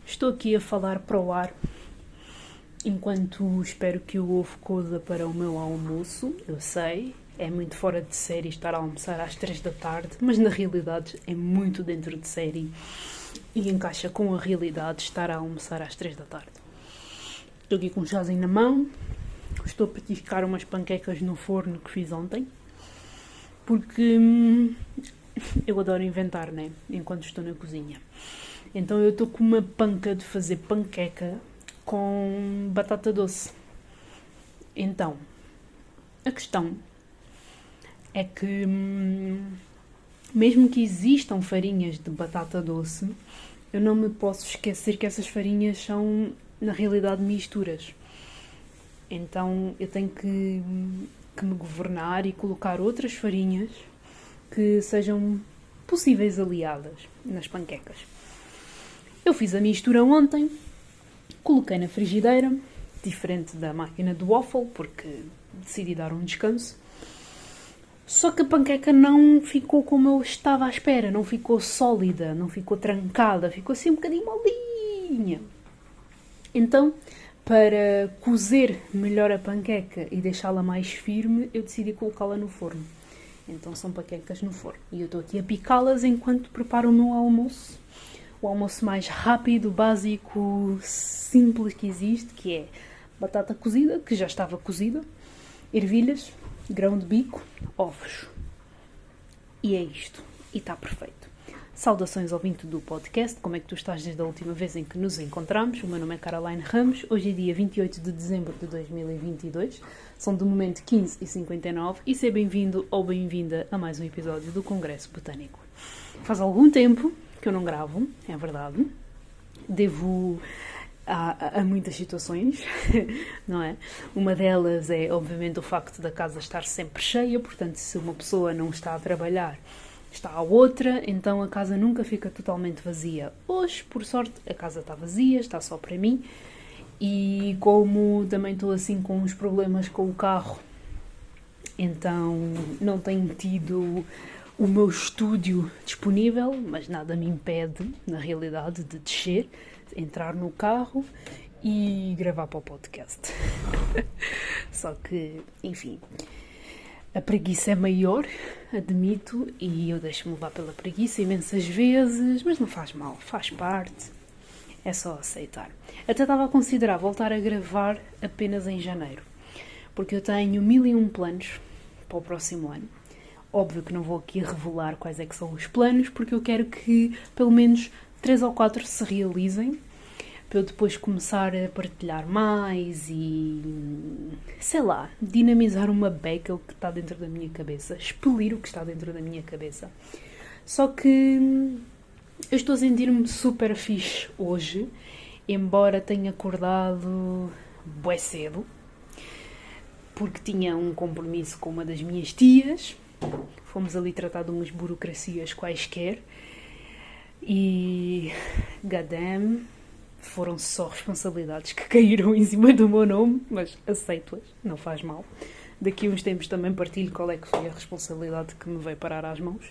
Estou aqui a falar para o ar enquanto espero que o ovo coza para o meu almoço. Eu sei, é muito fora de série estar a almoçar às 3 da tarde, mas na realidade é muito dentro de série e encaixa com a realidade de estar a almoçar às 3 da tarde. Estou aqui com um chazinho na mão, estou a petiscar umas panquecas no forno que fiz ontem, porque eu adoro inventar, né? Enquanto estou na cozinha. Então eu estou com uma panca de fazer panqueca com batata doce. Então, a questão é que, mesmo que existam farinhas de batata doce, eu não me posso esquecer que essas farinhas são, na realidade, misturas. Então eu tenho que me governar e colocar outras farinhas que sejam possíveis aliadas nas panquecas. Eu fiz a mistura ontem, coloquei na frigideira, diferente da máquina do waffle, porque decidi dar um descanso. Só que a panqueca não ficou como eu estava à espera, não ficou sólida, não ficou trancada, ficou assim um bocadinho molinha. Então, para cozer melhor a panqueca e deixá-la mais firme, eu decidi colocá-la no forno. Então são panquecas no forno. E eu estou aqui a picá-las enquanto preparo o meu almoço. O almoço mais rápido, básico, simples que existe, que é batata cozida, que já estava cozida, ervilhas, grão de bico, ovos. E é isto. E está perfeito. Saudações ao ouvinte do podcast. Como é que tu estás desde a última vez em que nos encontramos? O meu nome é Caroline Ramos. Hoje é dia 28 de dezembro de 2022. São de momento 15h59 e seja bem-vindo ou bem-vinda a mais um episódio do Congresso Botânico. Faz algum tempo que eu não gravo, é verdade. Devo a muitas situações, não é? Uma delas é, obviamente, o facto da casa estar sempre cheia, portanto, se uma pessoa não está a trabalhar, está a outra, então a casa nunca fica totalmente vazia. Hoje, por sorte, a casa está vazia, está só para mim, e como também estou assim com uns problemas com o carro, então não tenho tido o meu estúdio disponível, mas nada me impede, na realidade, de descer, entrar no carro e gravar para o podcast. Só que, enfim, a preguiça é maior, admito, e eu deixo-me levar pela preguiça imensas vezes, mas não faz mal, faz parte, é só aceitar. Até estava a considerar voltar a gravar apenas em janeiro, porque eu tenho 1001 planos para o próximo ano. Óbvio que não vou aqui revelar quais é que são os planos, porque eu quero que pelo menos 3 ou 4 se realizem, para eu depois começar a partilhar mais e, sei lá, dinamizar uma beca o que está dentro da minha cabeça, expelir o que está dentro da minha cabeça. Só que eu estou a sentir-me super fixe hoje, embora tenha acordado bué cedo, porque tinha um compromisso com uma das minhas tias. Fomos ali tratar de umas burocracias quaisquer e, goddamn, foram só responsabilidades que caíram em cima do meu nome, mas aceito-as, não faz mal. Daqui a uns tempos também partilho qual é que foi a responsabilidade que me veio parar às mãos.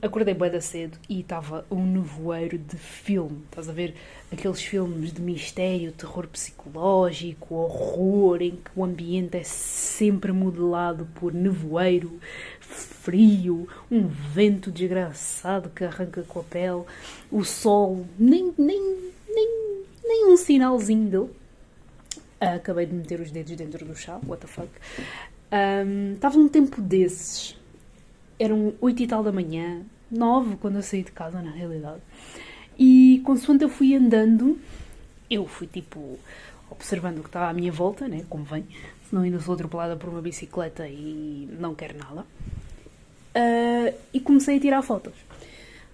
Acordei bué da cedo e estava um nevoeiro de filme. Estás a ver aqueles filmes de mistério, terror psicológico, horror, em que o ambiente é sempre modelado por nevoeiro, frio, um vento desgraçado que arranca com a pele, o sol, nem um sinalzinho dele. Acabei de meter os dedos dentro do chá, what the fuck. Estava num tempo desses. Eram 8 e tal da manhã, 9 quando eu saí de casa, na realidade. E consoante eu fui andando, eu fui tipo observando o que estava à minha volta, né, como vem, senão ainda sou atropelada por uma bicicleta e não quero nada. E comecei a tirar fotos.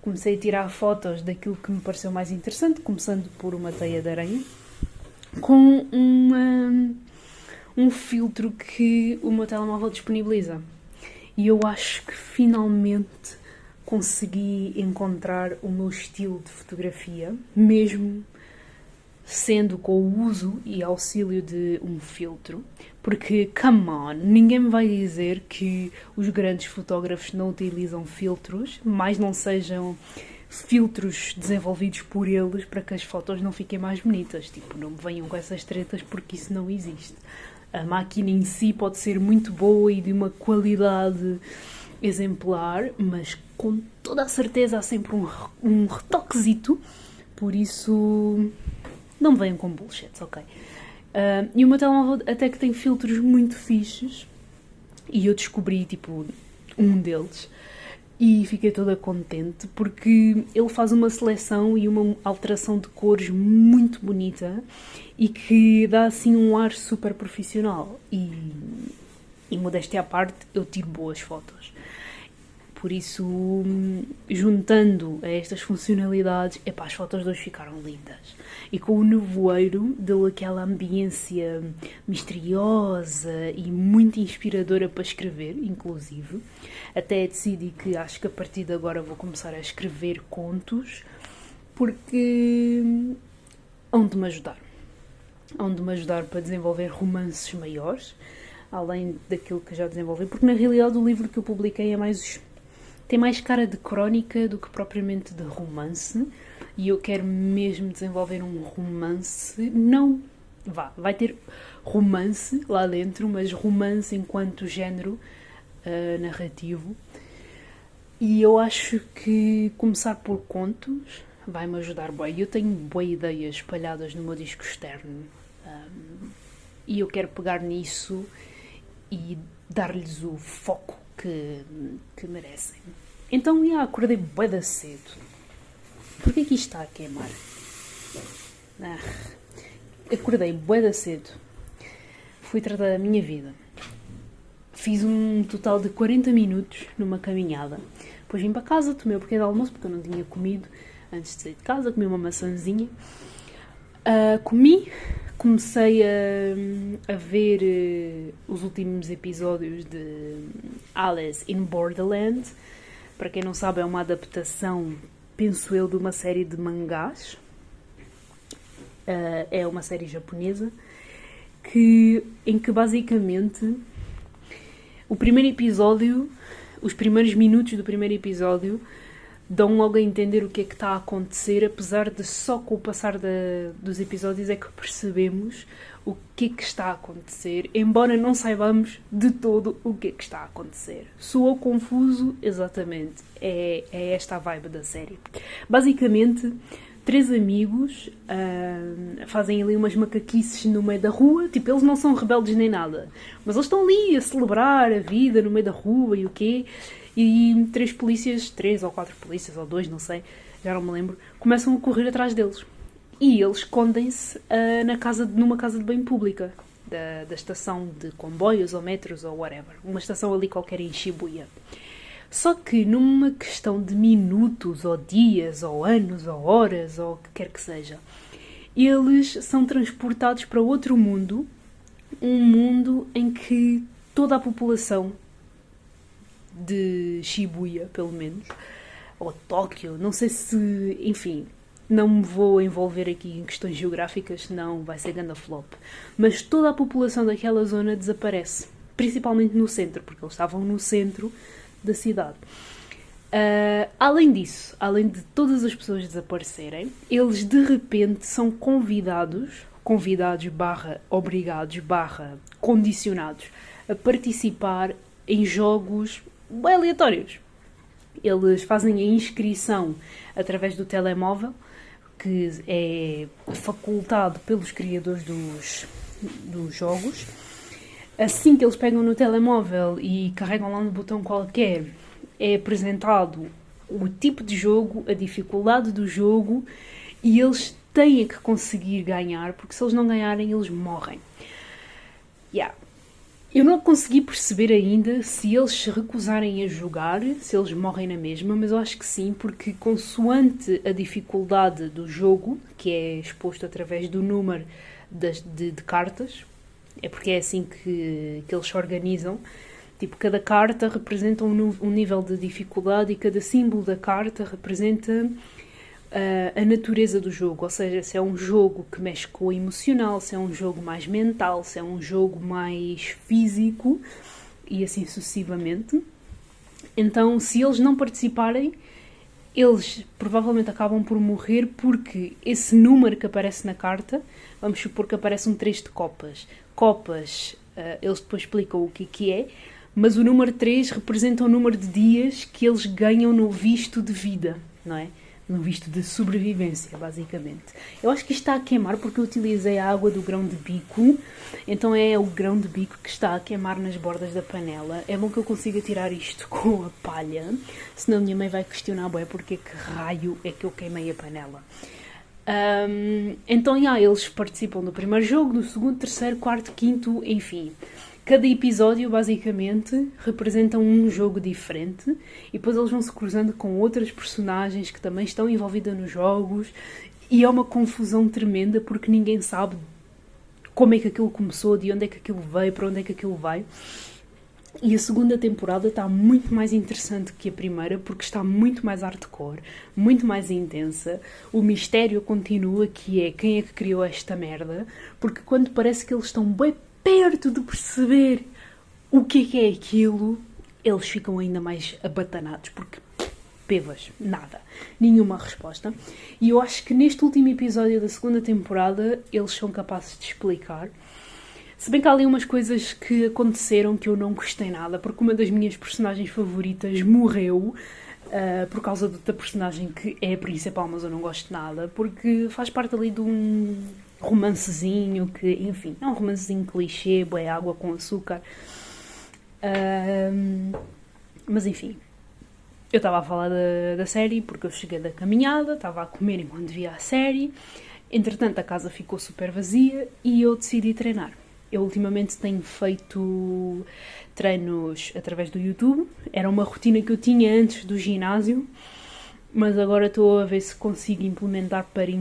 Comecei a tirar fotos daquilo que me pareceu mais interessante, começando por uma teia de areia, com um filtro que o meu telemóvel disponibiliza. E eu acho que finalmente consegui encontrar o meu estilo de fotografia, mesmo sendo com o uso e auxílio de um filtro. Porque, come on, ninguém me vai dizer que os grandes fotógrafos não utilizam filtros, mais não sejam filtros desenvolvidos por eles para que as fotos não fiquem mais bonitas. Tipo, não me venham com essas tretas porque isso não existe. A máquina em si pode ser muito boa e de uma qualidade exemplar, mas com toda a certeza há sempre um retoquezito, por isso não me venham com bullshits, ok? E o meu telemóvel até que tem filtros muito fixes e eu descobri, tipo, um deles e fiquei toda contente porque ele faz uma seleção e uma alteração de cores muito bonita e que dá assim um ar super profissional e modéstia à parte, eu tiro boas fotos. Por isso, juntando a estas funcionalidades, as fotos de hoje ficaram lindas. E com o nevoeiro deu aquela ambiência misteriosa e muito inspiradora para escrever, inclusive. Até decidi que acho que a partir de agora vou começar a escrever contos, porque hão de me ajudar. Hão de me ajudar para desenvolver romances maiores, além daquilo que já desenvolvi, porque na realidade o livro que eu publiquei tem mais cara de crónica do que propriamente de romance, e eu quero mesmo desenvolver um romance, vai ter romance lá dentro, mas romance enquanto género narrativo, e eu acho que começar por contos vai-me ajudar bem. Eu tenho boas ideias espalhadas no meu disco externo, e eu quero pegar nisso e dar-lhes o foco que merecem. Então, acordei bué da cedo. Porquê que isto está a queimar? Acordei bué da cedo. Fui tratar da minha vida. Fiz um total de 40 minutos numa caminhada. Depois vim para casa, tomei o pequeno almoço, porque eu não tinha comido antes de sair de casa. Comi uma maçãzinha. Comecei a ver os últimos episódios de Alice in Borderland. Para quem não sabe, é uma adaptação, penso eu, de uma série de mangás. É uma série japonesa em que basicamente os primeiros minutos do primeiro episódio dão logo a entender o que é que está a acontecer, apesar de só com o passar dos episódios é que percebemos o que é que está a acontecer, embora não saibamos de todo o que é que está a acontecer. Soou confuso? Exatamente. É esta a vibe da série. Basicamente, 3 amigos fazem ali umas macaquices no meio da rua. Tipo, eles não são rebeldes nem nada, mas eles estão ali a celebrar a vida no meio da rua e o quê? E 3 ou 4 polícias, ou 2, não sei, já não me lembro, começam a correr atrás deles. E eles escondem-se numa casa de banho pública, da estação de comboios ou metros ou whatever. Uma estação ali qualquer em Shibuya. Só que numa questão de minutos, ou dias, ou anos, ou horas, ou o que quer que seja, eles são transportados para outro mundo, um mundo em que toda a população de Shibuya, pelo menos, ou Tóquio, não sei se, enfim, não me vou envolver aqui em questões geográficas, senão vai ser ganda flop, mas toda a população daquela zona desaparece, principalmente no centro, porque eles estavam no centro da cidade. Além disso, além de todas as pessoas desaparecerem, eles de repente são convidados / obrigados / condicionados a participar em jogos bem aleatórios. Eles fazem a inscrição através do telemóvel, que é facultado pelos criadores dos jogos. Assim que eles pegam no telemóvel e carregam lá no botão qualquer, é apresentado o tipo de jogo, a dificuldade do jogo, e eles têm que conseguir ganhar, porque se eles não ganharem, eles morrem. Eu não consegui perceber ainda se eles se recusarem a jogar, se eles morrem na mesma, mas eu acho que sim, porque consoante a dificuldade do jogo, que é exposto através do número de cartas, é porque é assim que eles se organizam. Tipo, cada carta representa um nível de dificuldade e cada símbolo da carta representa a natureza do jogo. Ou seja, se é um jogo que mexe com o emocional, se é um jogo mais mental, se é um jogo mais físico e assim sucessivamente. Então, se eles não participarem, eles provavelmente acabam por morrer porque esse número que aparece na carta, vamos supor que aparece um 3 de copas. Copas, eles depois explicam o que é, mas o número 3 representa o número de dias que eles ganham no visto de vida, não é? No visto de sobrevivência, basicamente. Eu acho que isto está a queimar porque eu utilizei a água do grão de bico, então é o grão de bico que está a queimar nas bordas da panela. É bom que eu consiga tirar isto com a palha, senão a minha mãe vai questionar, bué, porque que raio é que eu queimei a panela. Então, eles participam do primeiro jogo, do segundo, terceiro, quarto, quinto, enfim. Cada episódio, basicamente, representa um jogo diferente e depois eles vão se cruzando com outras personagens que também estão envolvidas nos jogos e é uma confusão tremenda porque ninguém sabe como é que aquilo começou, de onde é que aquilo veio, para onde é que aquilo vai. E a segunda temporada está muito mais interessante que a primeira porque está muito mais hardcore, muito mais intensa. O mistério continua, que é quem é que criou esta merda, porque quando parece que eles estão bem perto de perceber o que é aquilo, eles ficam ainda mais abatanados, porque pevas, nada, nenhuma resposta. E eu acho que neste último episódio da segunda temporada eles são capazes de explicar. Se bem que há ali umas coisas que aconteceram que eu não gostei nada, porque uma das minhas personagens favoritas morreu por causa da personagem que é a principal, mas eu não gosto nada, porque faz parte ali de um romancezinho que, enfim, é um romancezinho clichê, bué água com açúcar. Mas enfim, eu estava a falar da série porque eu cheguei da caminhada, estava a comer enquanto via a série. Entretanto, a casa ficou super vazia e eu decidi treinar. Eu ultimamente tenho feito treinos através do YouTube. Era uma rotina que eu tinha antes do ginásio, mas agora estou a ver se consigo implementar para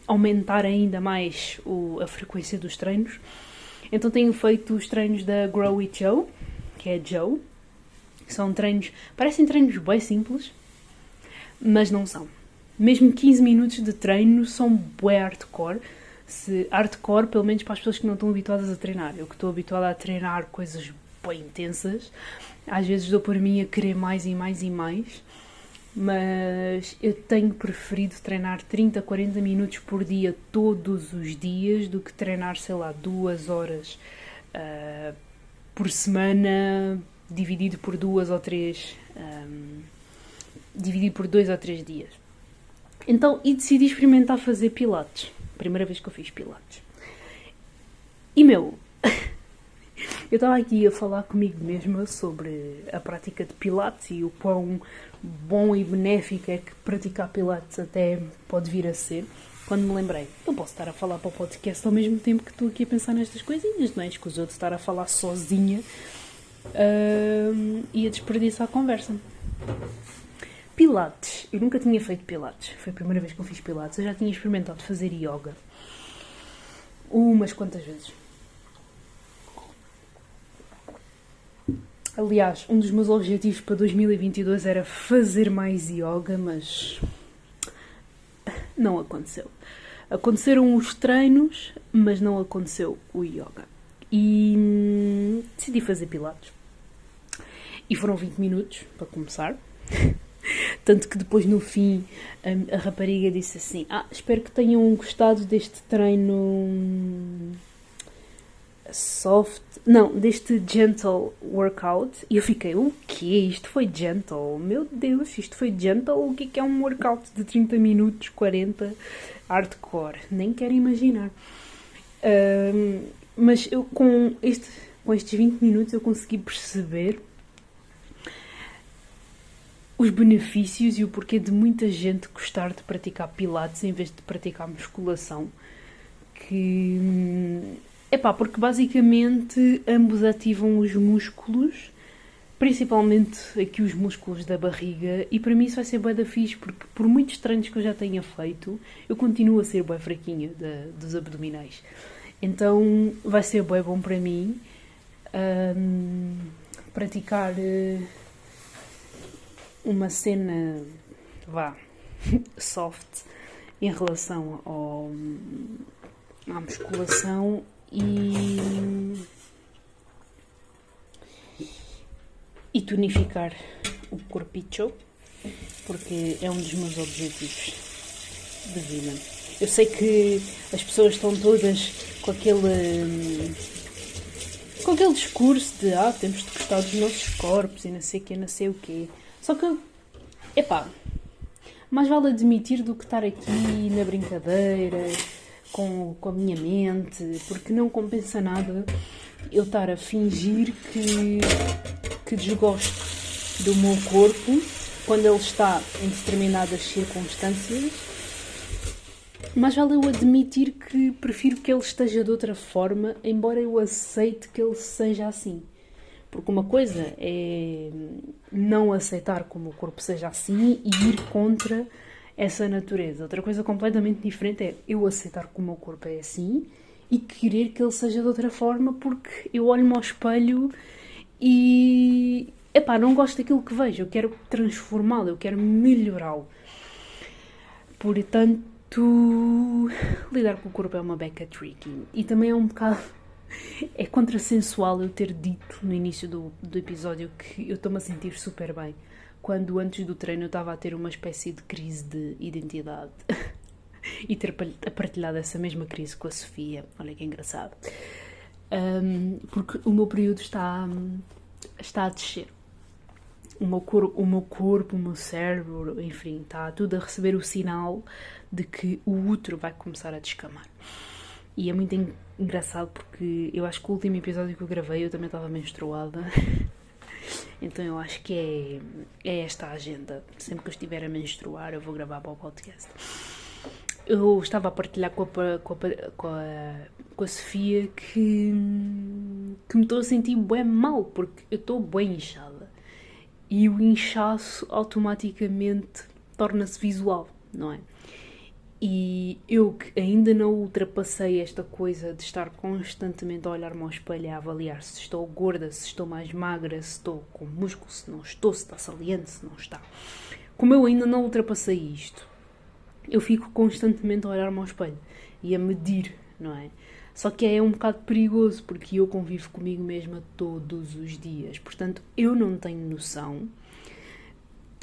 aumentar ainda mais a frequência dos treinos. Então tenho feito os treinos da Grow with Joe, que é Joe. São treinos, parecem treinos bem simples, mas não são. Mesmo 15 minutos de treino são bué hardcore. Hardcore, pelo menos para as pessoas que não estão habituadas a treinar. Eu que estou habituada a treinar coisas bem intensas, às vezes dou por mim a querer mais e mais e mais, mas eu tenho preferido treinar 30, 40 minutos por dia, todos os dias, do que treinar, sei lá, 2 horas por semana, dividido por 2 ou 3 dividido por 2 ou 3 dias. Então, e decidi experimentar fazer pilates. Primeira vez que eu fiz pilates. E eu estava aqui a falar comigo mesma sobre a prática de pilates e o quão bom e benéfico é que praticar pilates até pode vir a ser. Quando me lembrei, não posso estar a falar para o podcast ao mesmo tempo que estou aqui a pensar nestas coisinhas, não é? Escusou de estar a falar sozinha e a desperdiçar a conversa. Pilates. Eu nunca tinha feito pilates. Foi a primeira vez que eu fiz pilates. Eu já tinha experimentado fazer yoga umas quantas vezes. Aliás, um dos meus objetivos para 2022 era fazer mais yoga, mas não aconteceu. Aconteceram os treinos, mas não aconteceu o yoga. E decidi fazer pilates. E foram 20 minutos para começar. Tanto que depois no fim a rapariga disse assim: espero que tenham gostado deste treino soft, não, deste gentle workout. E eu fiquei, o quê? Isto foi gentle? Meu Deus, isto foi gentle? O que é um workout de 30 minutos, 40, hardcore? Nem quero imaginar. Mas eu com estes 20 minutos eu consegui perceber os benefícios e o porquê de muita gente gostar de praticar pilates em vez de praticar musculação. Porque basicamente ambos ativam os músculos, principalmente aqui os músculos da barriga, e para mim isso vai ser bué da fixe, porque por muitos treinos que eu já tenha feito, eu continuo a ser bué fraquinha dos abdominais. Então vai ser bué bom para mim praticar uma cena, soft em relação à musculação e tonificar o corpicho. porque é um dos meus objetivos de vida. Eu sei que as pessoas estão todas com aquele discurso de temos de gostar dos nossos corpos e não sei o quê, não sei o quê. Só que, mais vale admitir do que estar aqui na brincadeira, com a minha mente, porque não compensa nada eu estar a fingir que desgosto do meu corpo quando ele está em determinadas circunstâncias. Mas vale eu admitir que prefiro que ele esteja de outra forma, embora eu aceite que ele seja assim. Porque uma coisa é não aceitar como o corpo seja assim e ir contra essa natureza. Outra coisa completamente diferente é eu aceitar que o meu corpo é assim e querer que ele seja de outra forma porque eu olho-me ao espelho e... não gosto daquilo que vejo. Eu quero transformá-lo, eu quero melhorá-lo. Portanto, lidar com o corpo é uma beca tricky. E também é um bocado... É contrassensual eu ter dito no início do episódio que eu estou-me a sentir super bem, quando antes do treino eu estava a ter uma espécie de crise de identidade e ter partilhado essa mesma crise com a Sofia. Olha que engraçado. Porque o meu período está a descer. O meu corpo, o meu cérebro, enfim, está tudo a receber o sinal de que o útero vai começar a descamar. E é muito engraçado porque eu acho que o último episódio que eu gravei eu também estava menstruada. Então eu acho que é esta a agenda. Sempre que eu estiver a menstruar eu vou gravar para o podcast. Eu estava a partilhar com a Sofia que me estou a sentir bem mal porque eu estou bem inchada. E o inchaço automaticamente torna-se visual, não é? E eu que ainda não ultrapassei esta coisa de estar constantemente a olhar-me ao espelho e a avaliar se estou gorda, se estou mais magra, se estou com músculo, se não estou, se está saliente, se não está. Como eu ainda não ultrapassei isto, eu fico constantemente a olhar-me ao espelho e a medir, não é? Só que é um bocado perigoso porque eu convivo comigo mesma todos os dias. Portanto, eu não tenho noção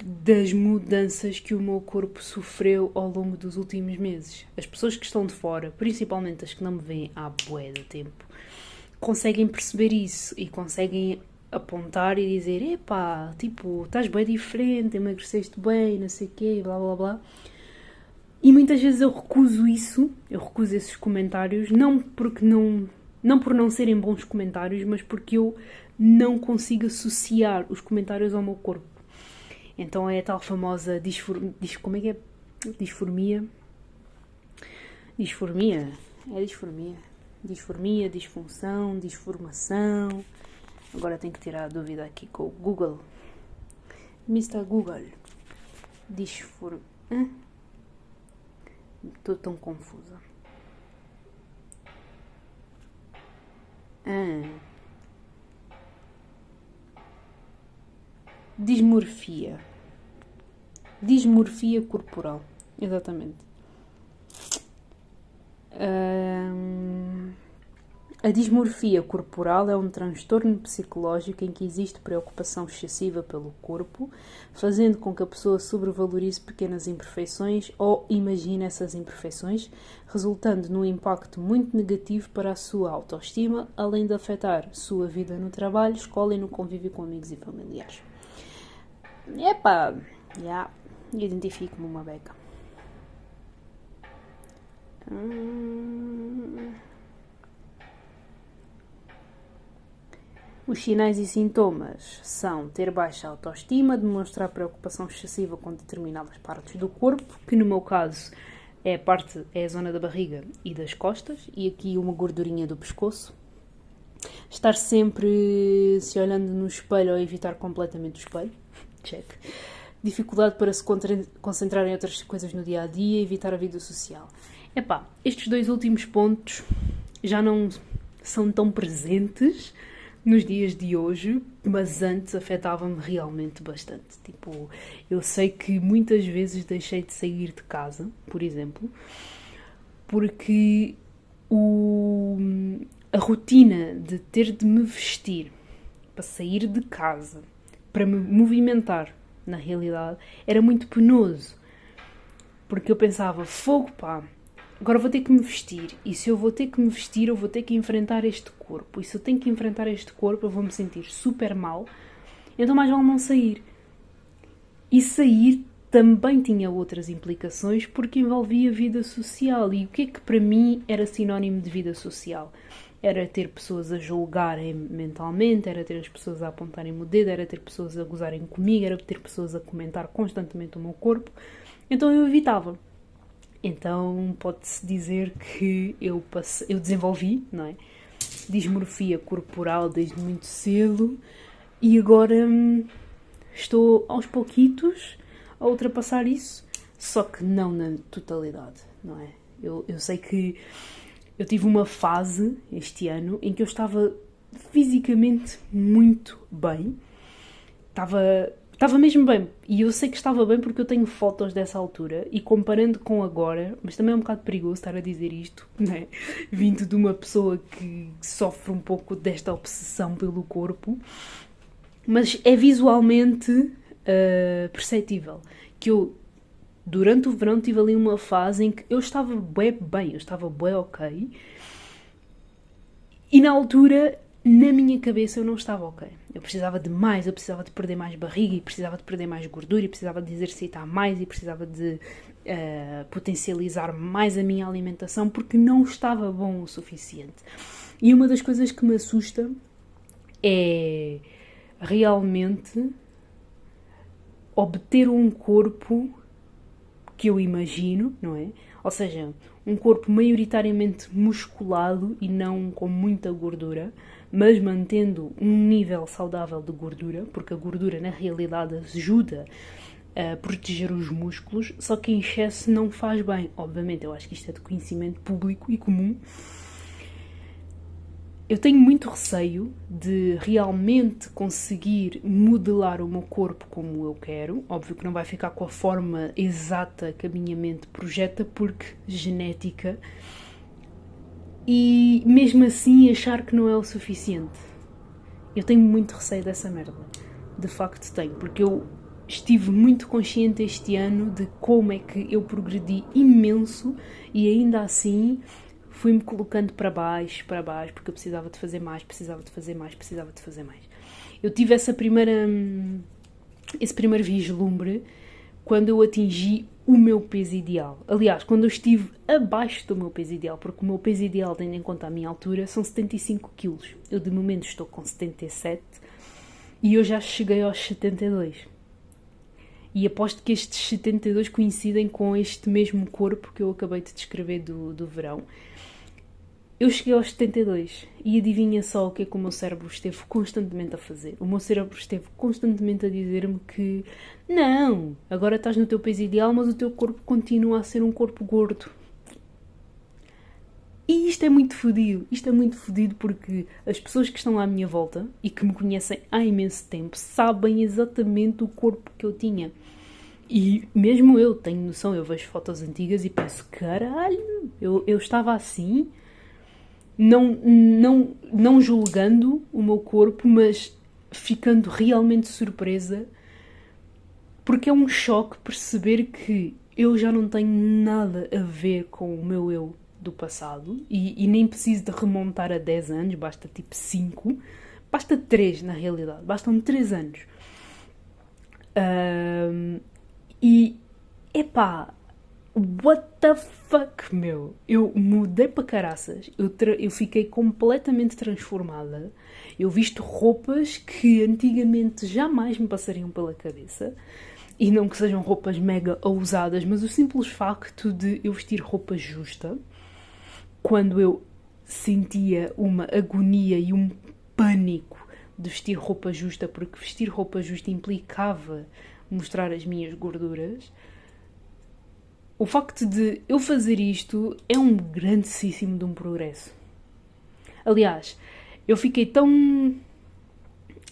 das mudanças que o meu corpo sofreu ao longo dos últimos meses. As pessoas que estão de fora, principalmente as que não me veem há bué de tempo, conseguem perceber isso e conseguem apontar e dizer estás bem diferente, emagreceste bem, não sei o quê, blá blá blá. E muitas vezes eu recuso esses comentários, não por não serem bons comentários, mas porque eu não consigo associar os comentários ao meu corpo. Então é a tal famosa como é que é? Disformia? Disformia? É disformia. Disformia, disfunção, disformação. Agora tenho que tirar a dúvida aqui com o Google. Mr. Google. Estou tão confusa. Dismorfia. Dismorfia corporal. Exatamente. A dismorfia corporal é um transtorno psicológico em que existe preocupação excessiva pelo corpo, fazendo com que a pessoa sobrevalorize pequenas imperfeições ou imagine essas imperfeições, resultando num impacto muito negativo para a sua autoestima, além de afetar sua vida no trabalho, escola e no convívio com amigos e familiares. Identifico-me uma beca. Os sinais e sintomas são ter baixa autoestima, demonstrar preocupação excessiva com determinadas partes do corpo, que no meu caso é a zona da barriga e das costas, e aqui uma gordurinha do pescoço. Estar sempre se olhando no espelho ou evitar completamente o espelho. Check. Dificuldade para se concentrar em outras coisas no dia-a-dia e evitar a vida social. Estes dois últimos pontos já não são tão presentes nos dias de hoje, mas antes afetavam-me realmente bastante. Eu sei que muitas vezes deixei de sair de casa, por exemplo, porque a rotina de ter de me vestir para sair de casa, para me movimentar na realidade, era muito penoso. Porque eu pensava, fogo pá, agora vou ter que me vestir. E se eu vou ter que me vestir, eu vou ter que enfrentar este corpo. E se eu tenho que enfrentar este corpo, eu vou me sentir super mal. Então mais vale não sair. E sair também tinha outras implicações porque envolvia vida social. E o que é que para mim era sinónimo de vida social? Era ter pessoas a julgarem mentalmente, era ter as pessoas a apontarem-me o dedo, era ter pessoas a gozarem comigo, era ter pessoas a comentar constantemente o meu corpo. Então eu evitava. Então pode-se dizer que eu desenvolvi, não é? Dismorfia corporal desde muito cedo e agora estou aos pouquitos a ultrapassar isso, só que não na totalidade, não é? Eu sei que eu tive uma fase este ano em que eu estava fisicamente muito bem, estava mesmo bem, e eu sei que estava bem porque eu tenho fotos dessa altura e comparando com agora, mas também é um bocado perigoso estar a dizer isto, né? Vindo de uma pessoa que sofre um pouco desta obsessão pelo corpo, mas é visualmente perceptível que eu, durante o verão, tive ali uma fase em que eu estava bem, eu estava bem ok, e na altura, na minha cabeça, eu não estava ok. Eu precisava de mais, eu precisava de perder mais barriga, e precisava de perder mais gordura, e precisava de exercitar mais, e precisava de potencializar mais a minha alimentação, porque não estava bom o suficiente. E uma das coisas que me assusta é realmente obter um corpo que eu imagino, não é? Ou seja, um corpo maioritariamente musculado e não com muita gordura, mas mantendo um nível saudável de gordura, porque a gordura na realidade ajuda a proteger os músculos, só que em excesso não faz bem. Obviamente, eu acho que isto é de conhecimento público e comum. Eu tenho muito receio de realmente conseguir modelar o meu corpo como eu quero. Óbvio que não vai ficar com a forma exata que a minha mente projeta, porque genética. E mesmo assim achar que não é o suficiente. Eu tenho muito receio dessa merda. De facto tenho, porque eu estive muito consciente este ano de como é que eu progredi imenso e ainda assim fui-me colocando para baixo, porque eu precisava de fazer mais. Eu tive esse primeiro vislumbre quando eu atingi o meu peso ideal. Aliás, quando eu estive abaixo do meu peso ideal, porque o meu peso ideal, tendo em conta a minha altura, são 75 kg. Eu, de momento, estou com 77 e eu já cheguei aos 72. E aposto que estes 72 coincidem com este mesmo corpo que eu acabei de descrever do verão. Eu cheguei aos 72 e adivinha só o que é que o meu cérebro esteve constantemente a fazer. O meu cérebro esteve constantemente a dizer-me que não, agora estás no teu peso ideal, mas o teu corpo continua a ser um corpo gordo. E isto é muito fodido porque as pessoas que estão à minha volta e que me conhecem há imenso tempo sabem exatamente o corpo que eu tinha. E mesmo eu tenho noção, eu vejo fotos antigas e penso, caralho, eu estava assim... Não julgando o meu corpo, mas ficando realmente surpresa, porque é um choque perceber que eu já não tenho nada a ver com o meu eu do passado e nem preciso de remontar a 10 anos, basta tipo 5, basta 3 na realidade, bastam 3 anos. E, epá... What the fuck, meu? Eu mudei para caraças. Eu fiquei completamente transformada. Eu visto roupas que antigamente jamais me passariam pela cabeça. E não que sejam roupas mega ousadas, mas o simples facto de eu vestir roupa justa, quando eu sentia uma agonia e um pânico de vestir roupa justa, porque vestir roupa justa implicava mostrar as minhas gorduras... O facto de eu fazer isto é um grandíssimo de um progresso. Aliás, eu fiquei tão...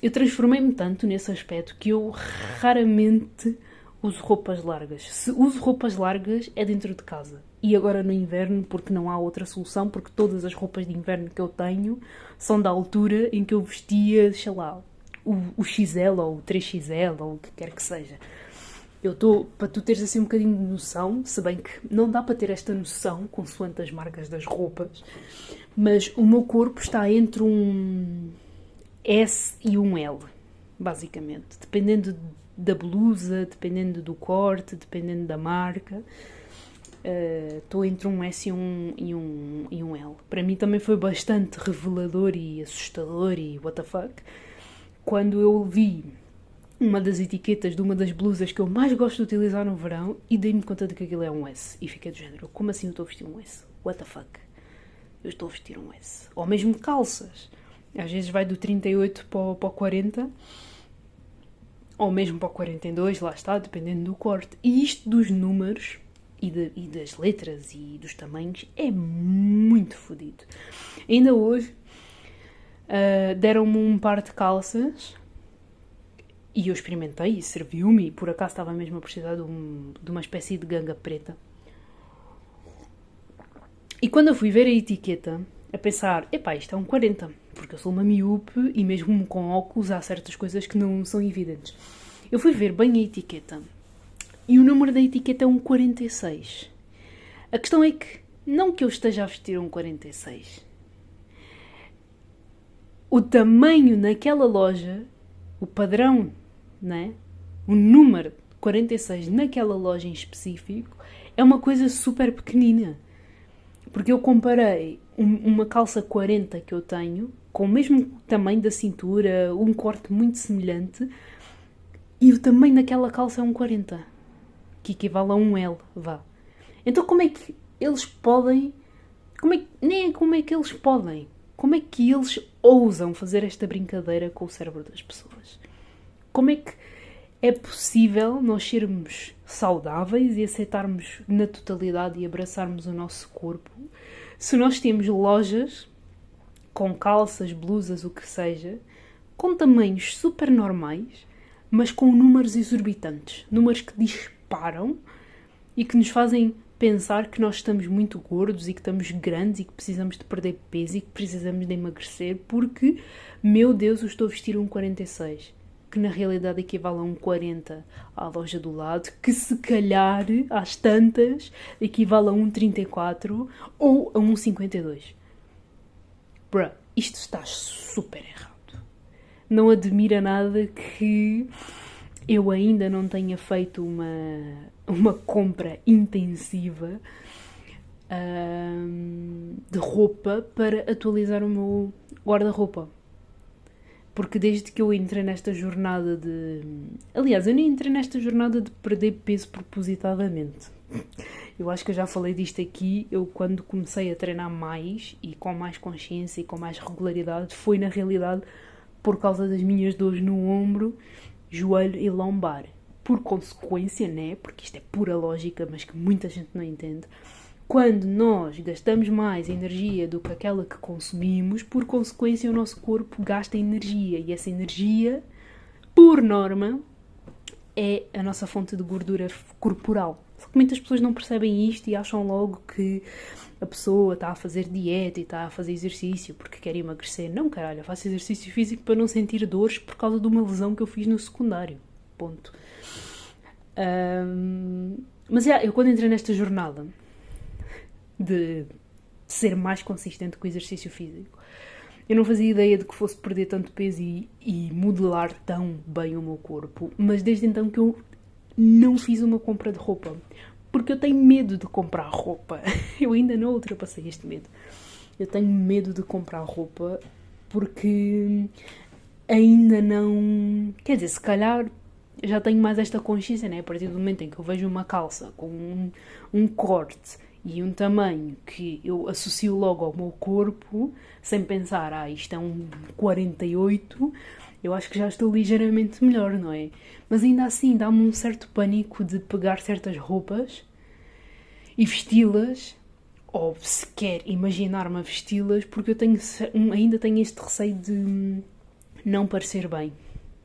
Eu transformei-me tanto nesse aspecto que eu raramente uso roupas largas. Se uso roupas largas é dentro de casa. E agora no inverno, porque não há outra solução, porque todas as roupas de inverno que eu tenho são da altura em que eu vestia, sei lá, o XL ou o 3XL ou o que quer que seja. Eu estou, para tu teres assim um bocadinho de noção, se bem que não dá para ter esta noção consoante as marcas das roupas, mas o meu corpo está entre um S e um L, basicamente. Dependendo da blusa, dependendo do corte, dependendo da marca. Estou entre um S e um L. Para mim também foi bastante revelador e assustador e what the fuck quando eu vi uma das etiquetas de uma das blusas que eu mais gosto de utilizar no verão e dei-me conta de que aquilo é um S. E fiquei do género, como assim eu estou a vestir um S? What the fuck? Eu estou a vestir um S. Ou mesmo calças. Às vezes vai do 38 para o 40, ou mesmo para o 42, lá está, dependendo do corte. E isto dos números e das letras e dos tamanhos é muito fodido. Ainda hoje deram-me um par de calças e eu experimentei e serviu-me, e por acaso estava mesmo a precisar de uma espécie de ganga preta. E quando eu fui ver a etiqueta, a pensar, epá, isto é um 40, porque eu sou uma miúpe e mesmo com óculos há certas coisas que não são evidentes. Eu fui ver bem a etiqueta e o número da etiqueta é um 46. A questão é que, não que eu esteja a vestir um 46, o tamanho naquela loja, o padrão, né? O número 46 naquela loja em específico é uma coisa super pequenina. Porque eu comparei uma calça 40 que eu tenho com o mesmo tamanho da cintura, um corte muito semelhante, e o tamanho daquela calça é um 40, que equivale a um L, vá. Então como é que eles podem... nem é como é que eles podem. Como é que eles ousam fazer esta brincadeira com o cérebro das pessoas? Como é que é possível nós sermos saudáveis e aceitarmos na totalidade e abraçarmos o nosso corpo se nós temos lojas com calças, blusas, o que seja, com tamanhos super normais, mas com números exorbitantes, números que disparam e que nos fazem pensar que nós estamos muito gordos e que estamos grandes e que precisamos de perder peso e que precisamos de emagrecer porque, meu Deus, eu estou a vestir um 46, que na realidade equivale a um 40 à loja do lado, que se calhar, às tantas, equivale a um 34 ou a um 52. Bruh, isto está super errado. Não admira nada que eu ainda não tenha feito uma compra intensiva de roupa para atualizar o meu guarda-roupa. Porque desde que eu entrei nesta jornada de... Aliás, eu nem entrei nesta jornada de perder peso propositadamente. Eu acho que eu já falei disto aqui. Eu, quando comecei a treinar mais e com mais consciência e com mais regularidade, foi na realidade por causa das minhas dores no ombro, joelho e lombar. Por consequência, né? Porque isto é pura lógica, mas que muita gente não entende. Quando nós gastamos mais energia do que aquela que consumimos, por consequência o nosso corpo gasta energia. E essa energia, por norma, é a nossa fonte de gordura corporal. Só que muitas pessoas não percebem isto e acham logo que a pessoa está a fazer dieta e está a fazer exercício porque quer emagrecer. Não, caralho, eu faço exercício físico para não sentir dores por causa de uma lesão que eu fiz no secundário. Ponto. Mas eu quando entrei nesta jornada de ser mais consistente com o exercício físico, eu não fazia ideia de que fosse perder tanto peso e modelar tão bem o meu corpo, mas desde então que eu não fiz uma compra de roupa, porque eu tenho medo de comprar roupa. Eu ainda não ultrapassei este medo. Eu tenho medo de comprar roupa porque ainda não... Quer dizer, se calhar já tenho mais esta consciência, né? A partir do momento em que eu vejo uma calça com um corte e um tamanho que eu associo logo ao meu corpo, sem pensar, isto é um 48, eu acho que já estou ligeiramente melhor, não é? Mas ainda assim dá-me um certo pânico de pegar certas roupas e vesti-las, ou sequer imaginar-me a vesti-las, porque eu ainda tenho este receio de não parecer bem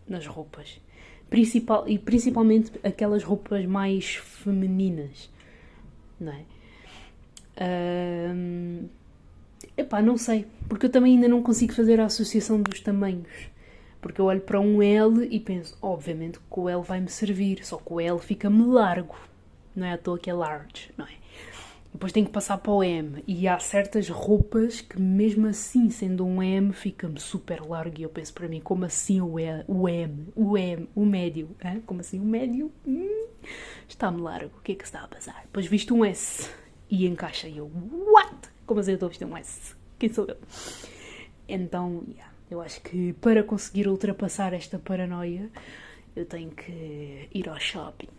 nas roupas. Principalmente aquelas roupas mais femininas, não é? Não sei, porque eu também ainda não consigo fazer a associação dos tamanhos. Porque eu olho para um L e penso, obviamente que o L vai-me servir, só que o L fica-me largo. Não é à toa que é large, não é? Depois tenho que passar para o M. E há certas roupas que, mesmo assim, sendo um M, fica-me super largo. E eu penso para mim, como assim o M, o médio? Hã? Como assim o médio? Está-me largo. O que é que se está a passar? Depois visto um S e encaixa. E eu, what? Como assim eu estou a vestir um S? Quem sou eu? Então, eu acho que para conseguir ultrapassar esta paranoia, eu tenho que ir ao shopping.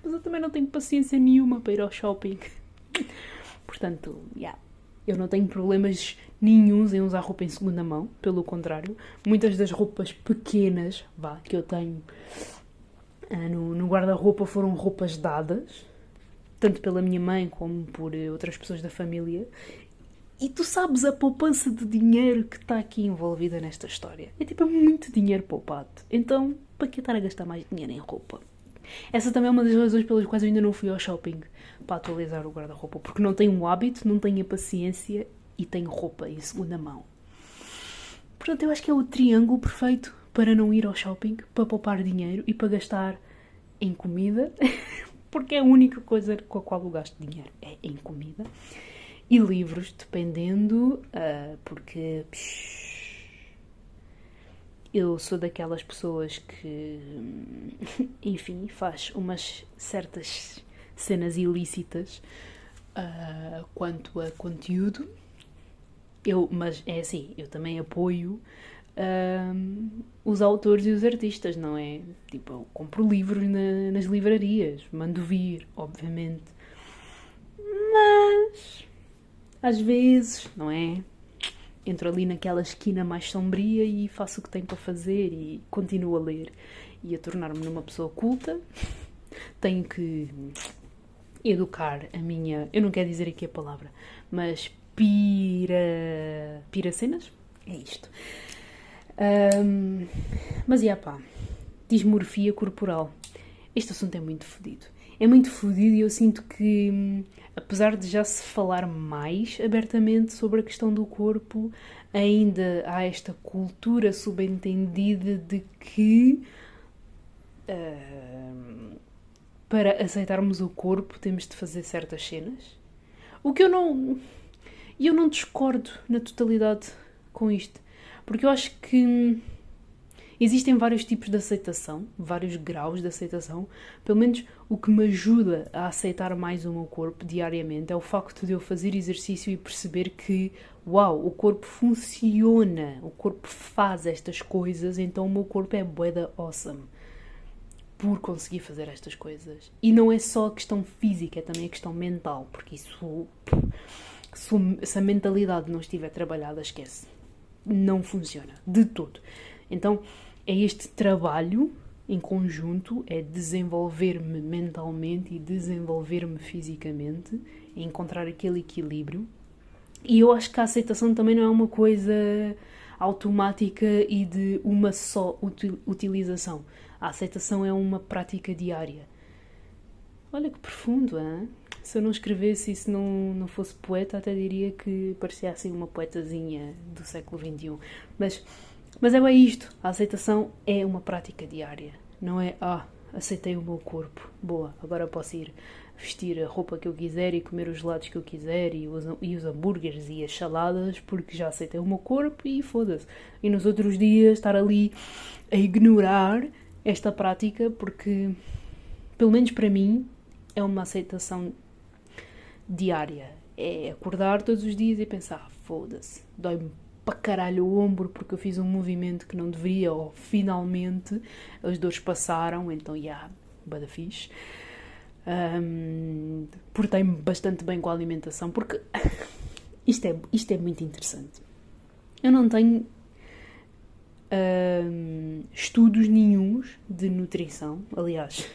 Mas eu também não tenho paciência nenhuma para ir ao shopping. Portanto, eu não tenho problemas nenhuns em usar roupa em segunda mão, pelo contrário. Muitas das roupas pequenas, que eu tenho no guarda-roupa foram roupas dadas, tanto pela minha mãe como por outras pessoas da família. E tu sabes a poupança de dinheiro que está aqui envolvida nesta história. É muito dinheiro poupado. Então, para que estar a gastar mais dinheiro em roupa? Essa também é uma das razões pelas quais eu ainda não fui ao shopping para atualizar o guarda-roupa. Porque não tenho o hábito, não tenho a paciência e tenho roupa em segunda mão. Portanto, eu acho que é o triângulo perfeito para não ir ao shopping, para poupar dinheiro e para gastar em comida. Porque é a única coisa com a qual eu gasto dinheiro, é em comida. E livros, dependendo, porque eu sou daquelas pessoas que, enfim, faz umas certas cenas ilícitas quanto a conteúdo. Mas é assim, eu também apoio os autores e os artistas, não é? Tipo, eu compro livros nas livrarias, mando vir, obviamente. Mas às vezes, não é? Entro ali naquela esquina mais sombria e faço o que tenho para fazer e continuo a ler e a tornar-me numa pessoa culta. Tenho que educar a minha... Eu não quero dizer aqui a palavra, mas piracenas? É isto. Mas, dismorfia corporal. Este assunto é muito fodido. É muito fodido e eu sinto que, apesar de já se falar mais abertamente sobre a questão do corpo, ainda há esta cultura subentendida de que para aceitarmos o corpo temos de fazer certas cenas. O que eu não discordo na totalidade com isto. Porque eu acho que existem vários tipos de aceitação, vários graus de aceitação. Pelo menos o que me ajuda a aceitar mais o meu corpo diariamente é o facto de eu fazer exercício e perceber que, o corpo funciona, o corpo faz estas coisas, então o meu corpo é bué da awesome por conseguir fazer estas coisas. E não é só a questão física, é também a questão mental, porque isso, se a mentalidade não estiver trabalhada, esquece. Não funciona, de todo. Então, é este trabalho em conjunto, é desenvolver-me mentalmente e desenvolver-me fisicamente, é encontrar aquele equilíbrio. E eu acho que a aceitação também não é uma coisa automática e de uma só utilização. A aceitação é uma prática diária. Olha que profundo, hein? Se eu não escrevesse e se não fosse poeta, até diria que parecia assim uma poetazinha do século XXI. Mas é bem isto. A aceitação é uma prática diária. Não é, aceitei o meu corpo. Boa, agora posso ir vestir a roupa que eu quiser e comer os gelados que eu quiser e os hambúrgueres e as saladas porque já aceitei o meu corpo e foda-se. E nos outros dias estar ali a ignorar esta prática porque, pelo menos para mim, é uma aceitação diária. É acordar todos os dias e pensar, foda-se, dói-me para caralho o ombro porque eu fiz um movimento que não deveria, ou finalmente as dores passaram, então bada fixe. Portei-me bastante bem com a alimentação porque isto é muito interessante. Eu não tenho estudos nenhuns de nutrição. Aliás,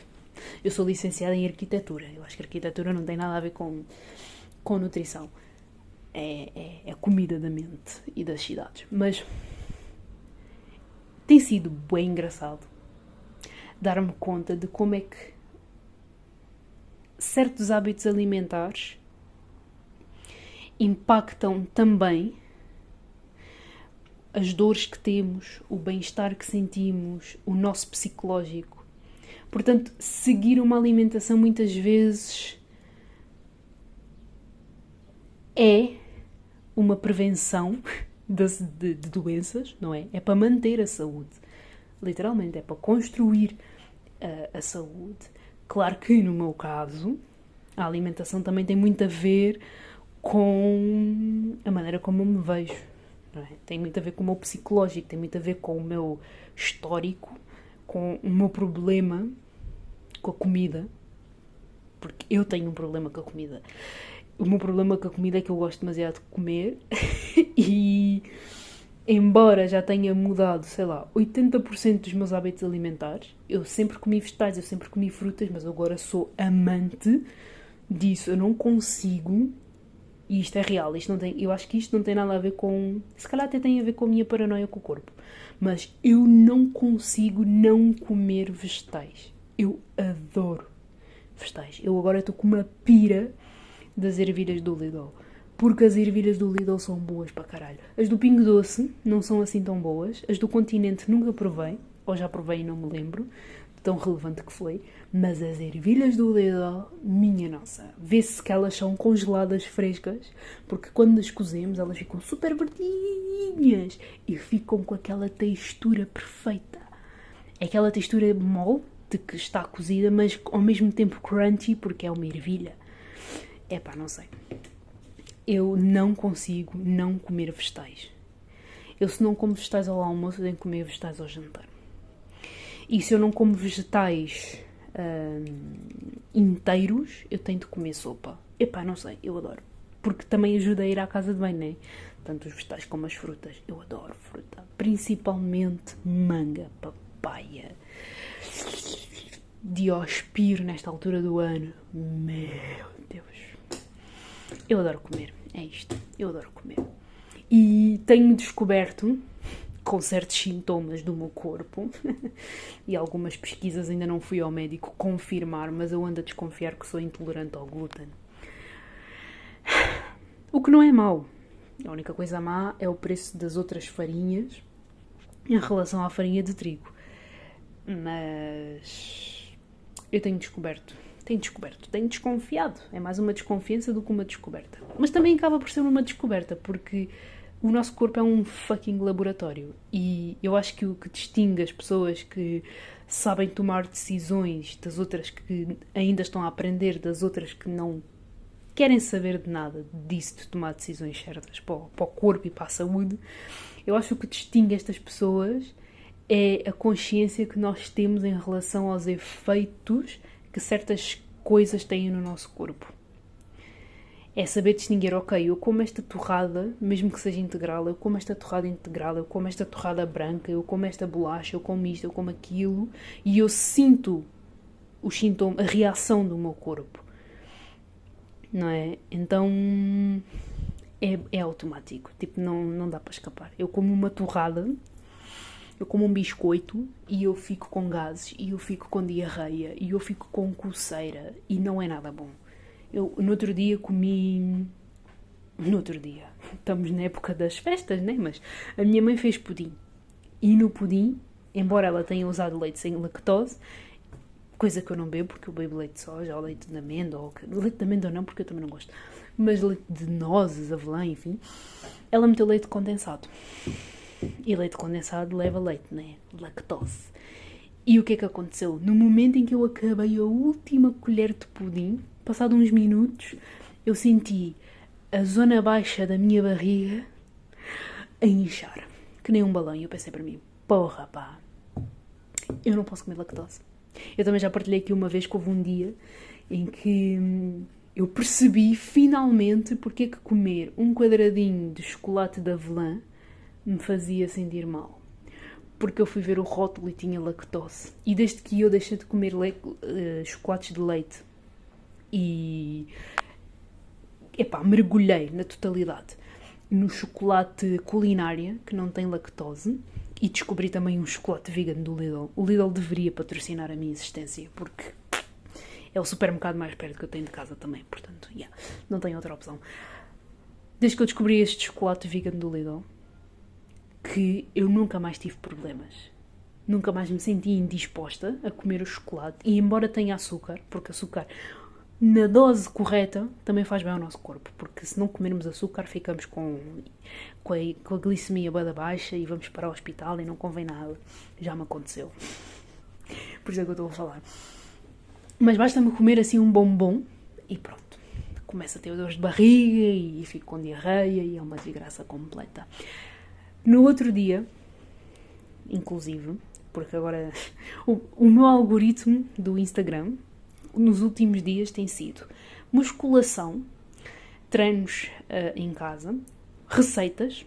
eu sou licenciada em arquitetura. Eu acho que a arquitetura não tem nada a ver com nutrição. É a comida da mente e das cidades. Mas tem sido bem engraçado dar-me conta de como é que certos hábitos alimentares impactam também as dores que temos, o bem-estar que sentimos, o nosso psicológico. Portanto, seguir uma alimentação muitas vezes é uma prevenção de doenças, não é? É para manter a saúde. Literalmente, é para construir a saúde. Claro que, no meu caso, a alimentação também tem muito a ver com a maneira como eu me vejo. Não é? Tem muito a ver com o meu psicológico, tem muito a ver com o meu histórico, com o meu problema com a comida. Porque eu tenho um problema com a comida. O meu problema com a comida é que eu gosto demasiado de comer e, embora já tenha mudado, sei lá, 80% dos meus hábitos alimentares, eu sempre comi vegetais, eu sempre comi frutas, mas agora sou amante disso. Eu não consigo, e isto é real, isto não tem, eu acho que isto não tem nada a ver com, se calhar até tem a ver com a minha paranoia com o corpo, mas eu não consigo não comer vegetais. Eu adoro vegetais. Eu agora estou com uma pira das ervilhas do Lidl. Porque as ervilhas do Lidl são boas para caralho. As do Pingo Doce não são assim tão boas. As do Continente nunca provei. Ou já provei e não me lembro. De tão relevante que foi. Mas as ervilhas do Lidl, minha nossa. Vê-se que elas são congeladas frescas. Porque quando as cozemos, elas ficam super verdinhas. E ficam com aquela textura perfeita. É aquela textura mole de que está cozida, mas ao mesmo tempo crunchy, porque é uma ervilha. Epá, não sei. Eu não consigo não comer vegetais. Eu, se não como vegetais ao almoço, eu tenho que comer vegetais ao jantar. E se eu não como vegetais inteiros, eu tenho de comer sopa. Epá, não sei, eu adoro. Porque também ajuda a ir à casa de banho, né? Tanto os vegetais como as frutas. Eu adoro fruta. Principalmente manga, papaya, diospiro nesta altura do ano. Meu Deus. Eu adoro comer, é isto. Eu adoro comer. E tenho descoberto, com certos sintomas do meu corpo, e algumas pesquisas ainda não fui ao médico confirmar, mas eu ando a desconfiar que sou intolerante ao glúten. O que não é mau. A única coisa má é o preço das outras farinhas em relação à farinha de trigo. Mas eu tenho desconfiado. É mais uma desconfiança do que uma descoberta. Mas também acaba por ser uma descoberta, porque o nosso corpo é um fucking laboratório. E eu acho que o que distingue as pessoas que sabem tomar decisões das outras que ainda estão a aprender, das outras que não querem saber de nada disso, de tomar decisões certas para o corpo e para a saúde, eu acho que o que distingue estas pessoas é a consciência que nós temos em relação aos efeitos que certas coisas têm no nosso corpo. É saber distinguir, ok, eu como esta torrada, mesmo que seja integral, eu como esta torrada integral, eu como esta torrada branca, eu como esta bolacha, eu como isto, eu como aquilo, e eu sinto os sintomas, a reação do meu corpo. Não é? Então é automático, tipo, não dá para escapar. Eu como uma torrada, eu como um biscoito e eu fico com gases, e eu fico com diarreia, e eu fico com coceira, e não é nada bom. Eu, no outro dia, estamos na época das festas, né? Mas a minha mãe fez pudim. E no pudim, embora ela tenha usado leite sem lactose, coisa que eu não bebo, porque eu bebo leite de soja, ou leite de amêndoa, leite de amêndoa não, porque eu também não gosto, mas leite de nozes, avelã, enfim, ela meteu leite condensado. E leite condensado leva leite, né? Lactose. E o que é que aconteceu? No momento em que eu acabei a última colher de pudim, passado uns minutos, eu senti a zona baixa da minha barriga a inchar, que nem um balão. E eu pensei para mim, porra pá, eu não posso comer lactose. Eu também já partilhei aqui uma vez que houve um dia em que eu percebi finalmente porque é que comer um quadradinho de chocolate de avelã me fazia sentir mal. Porque eu fui ver o rótulo e tinha lactose. E desde que eu deixei de comer chocolates de leite e mergulhei na totalidade no chocolate culinária, que não tem lactose, e descobri também um chocolate vegan do Lidl. O Lidl deveria patrocinar a minha existência, porque é o supermercado mais perto que eu tenho de casa também, portanto, não tenho outra opção. Desde que eu descobri este chocolate vegan do Lidl, que eu nunca mais tive problemas. Nunca mais me senti indisposta a comer o chocolate. E embora tenha açúcar, porque açúcar na dose correta também faz bem ao nosso corpo. Porque se não comermos açúcar ficamos com a glicemia bada baixa e vamos para o hospital e não convém nada. Já me aconteceu. Por isso é que eu estou a falar. Mas basta-me comer assim um bombom e pronto. Começo a ter dores de barriga e fico com diarreia e é uma desgraça completa. No outro dia, inclusive, porque agora o meu algoritmo do Instagram nos últimos dias tem sido musculação, treinos em casa, receitas,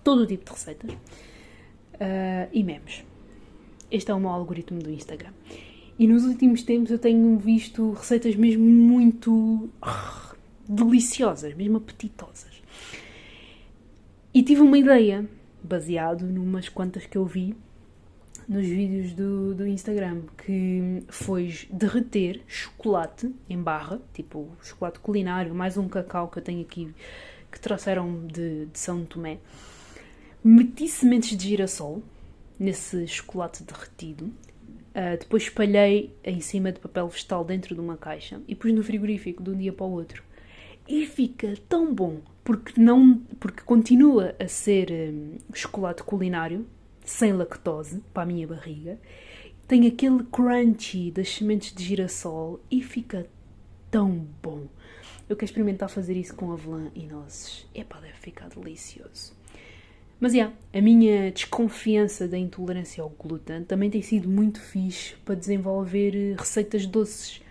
todo o tipo de receitas e memes. Este é o meu algoritmo do Instagram. E nos últimos tempos eu tenho visto receitas mesmo muito deliciosas, mesmo apetitosas. E tive uma ideia, baseado numas quantas que eu vi nos vídeos do Instagram, que foi derreter chocolate em barra, tipo chocolate culinário, mais um cacau que eu tenho aqui, que trouxeram de São Tomé. Meti sementes de girassol nesse chocolate derretido. Depois espalhei em cima de papel vegetal dentro de uma caixa e pus no frigorífico de um dia para o outro. E fica tão bom, porque continua a ser chocolate culinário, sem lactose, para a minha barriga. Tem aquele crunchy das sementes de girassol e fica tão bom. Eu quero experimentar fazer isso com avelã e nozes. Epá, deve ficar delicioso. Mas, a minha desconfiança da intolerância ao glúten também tem sido muito fixe para desenvolver receitas doces.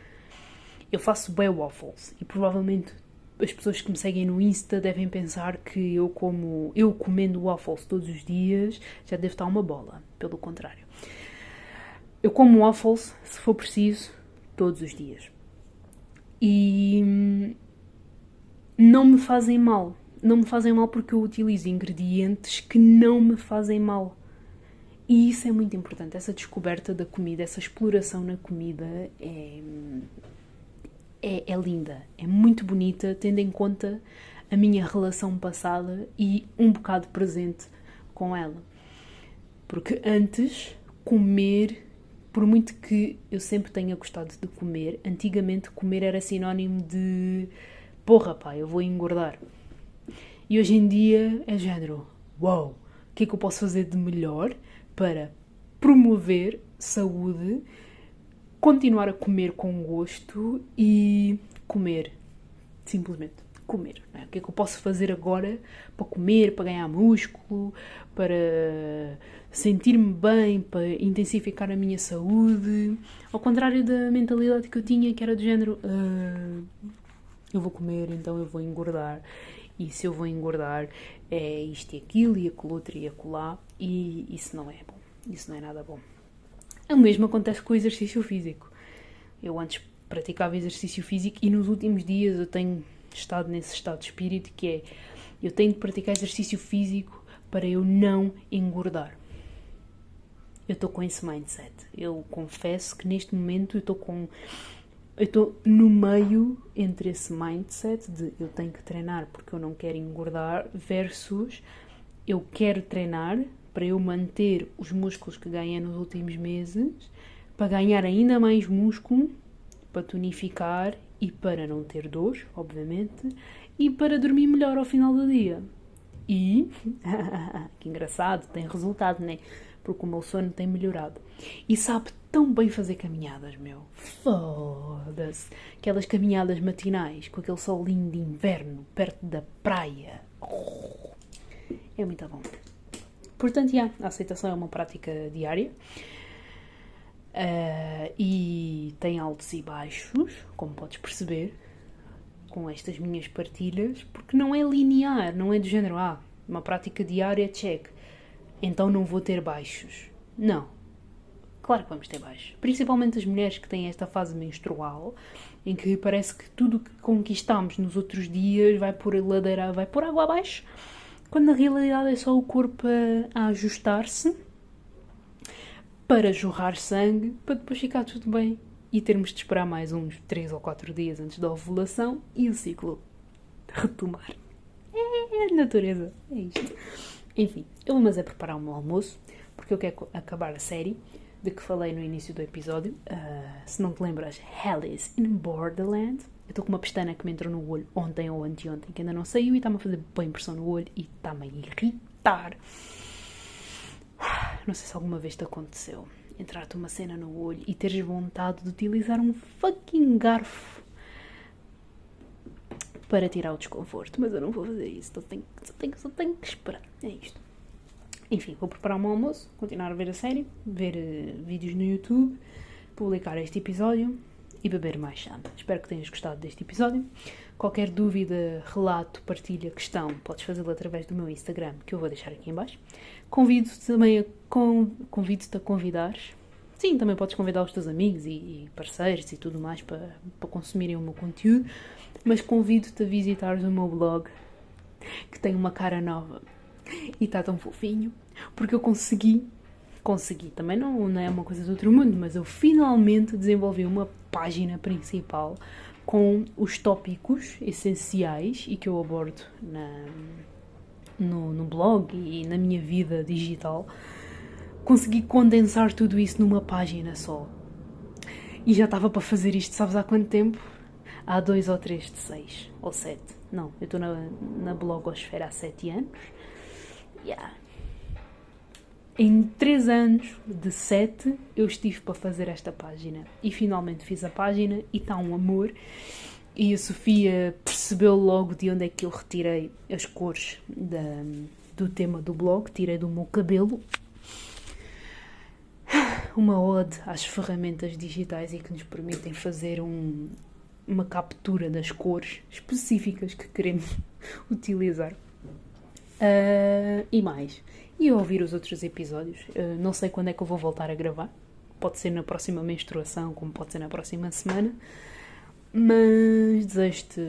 Eu faço bem waffles e provavelmente as pessoas que me seguem no Insta devem pensar que eu comendo waffles todos os dias já devo estar uma bola. Pelo contrário. Eu como waffles, se for preciso, todos os dias. E não me fazem mal. Não me fazem mal porque eu utilizo ingredientes que não me fazem mal. E isso é muito importante. Essa descoberta da comida, essa exploração na comida é linda. É muito bonita, tendo em conta a minha relação passada e um bocado presente com ela. Porque antes, comer, por muito que eu sempre tenha gostado de comer, antigamente comer era sinónimo de porra pá, eu vou engordar. E hoje em dia é género, uau, o que é que eu posso fazer de melhor para promover saúde, continuar a comer com gosto e comer, simplesmente comer. Não é? O que é que eu posso fazer agora para comer, para ganhar músculo, para sentir-me bem, para intensificar a minha saúde, ao contrário da mentalidade que eu tinha, que era do género, eu vou comer, então eu vou engordar. E se eu vou engordar é isto e aquilo e aquilo outro e acolá, e isso não é bom, isso não é nada bom. O mesmo acontece com o exercício físico. Eu antes praticava exercício físico e nos últimos dias eu tenho estado nesse estado de espírito que é, eu tenho de praticar exercício físico para eu não engordar. Eu estou com esse mindset. Eu confesso que neste momento eu estou no meio entre esse mindset de eu tenho que treinar porque eu não quero engordar versus eu quero treinar para eu manter os músculos que ganhei nos últimos meses, para ganhar ainda mais músculo, para tonificar e para não ter dores, obviamente, e para dormir melhor ao final do dia. E, que engraçado, tem resultado, né? Porque o meu sono tem melhorado. E sabe tão bem fazer caminhadas, meu. Foda-se. Aquelas caminhadas matinais, com aquele solinho de inverno, perto da praia. É muito bom. Portanto, a aceitação é uma prática diária. E tem altos e baixos, como podes perceber, com estas minhas partilhas, porque não é linear, não é do género, uma prática diária, check. Então não vou ter baixos. Não. Claro que vamos ter baixos. Principalmente as mulheres que têm esta fase menstrual, em que parece que tudo o que conquistamos nos outros dias vai por ladeira, vai por água abaixo, quando na realidade é só o corpo a ajustar-se para jorrar sangue, para depois ficar tudo bem e termos de esperar mais uns 3 ou 4 dias antes da ovulação e o ciclo retomar. É a natureza, é isto. Enfim, eu vou preparar o meu almoço, porque eu quero acabar a série de que falei no início do episódio. Se não te lembras, Alice in Borderland. Eu estou com uma pestana que me entrou no olho ontem ou anteontem, que ainda não saiu, e está-me a fazer boa impressão no olho e está-me a irritar. Não sei se alguma vez te aconteceu entrar-te uma cena no olho e teres vontade de utilizar um fucking garfo para tirar o desconforto, mas eu não vou fazer isso, só tenho que esperar, é isto. Enfim, vou preparar o meu almoço, continuar a ver a série, ver vídeos no YouTube, publicar este episódio e beber mais chá. Espero que tenhas gostado deste episódio. Qualquer dúvida, relato, partilha, questão, podes fazê-lo através do meu Instagram, que eu vou deixar aqui em baixo. Convido-te também a convidares. Sim, também podes convidar os teus amigos e parceiros e tudo mais para consumirem o meu conteúdo, mas convido-te a visitares o meu blog, que tem uma cara nova e está tão fofinho, porque eu consegui, também não é uma coisa do outro mundo, mas eu finalmente desenvolvi uma página principal com os tópicos essenciais e que eu abordo no blog e na minha vida digital. Consegui condensar tudo isso numa página só. E já estava para fazer isto, sabes há quanto tempo? Há 2 ou 3 de 6 ou 7. Não, eu estou na blogosfera há 7 anos. Yeah. Em 3 anos de 7 eu estive para fazer esta página. E finalmente fiz a página e está um amor. E a Sofia percebeu logo de onde é que eu retirei as cores do tema do blog. Tirei do meu cabelo. Uma ode às ferramentas digitais e que nos permitem fazer uma captura das cores específicas que queremos utilizar. E mais. E ouvir os outros episódios. Não sei quando é que eu vou voltar a gravar. Pode ser na próxima menstruação, como pode ser na próxima semana. Mas desejo-te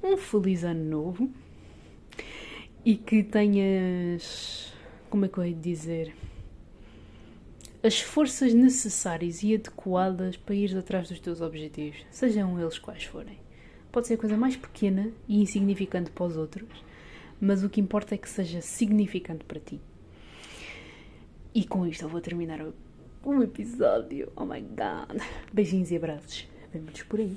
um feliz ano novo. E que tenhas... Como é que eu hei de dizer? As forças necessárias e adequadas para ir atrás dos teus objetivos, sejam eles quais forem. Pode ser a coisa mais pequena e insignificante para os outros, mas o que importa é que seja significante para ti. E com isto eu vou terminar o episódio. Oh my god! Beijinhos e abraços. Vemo-nos por aí.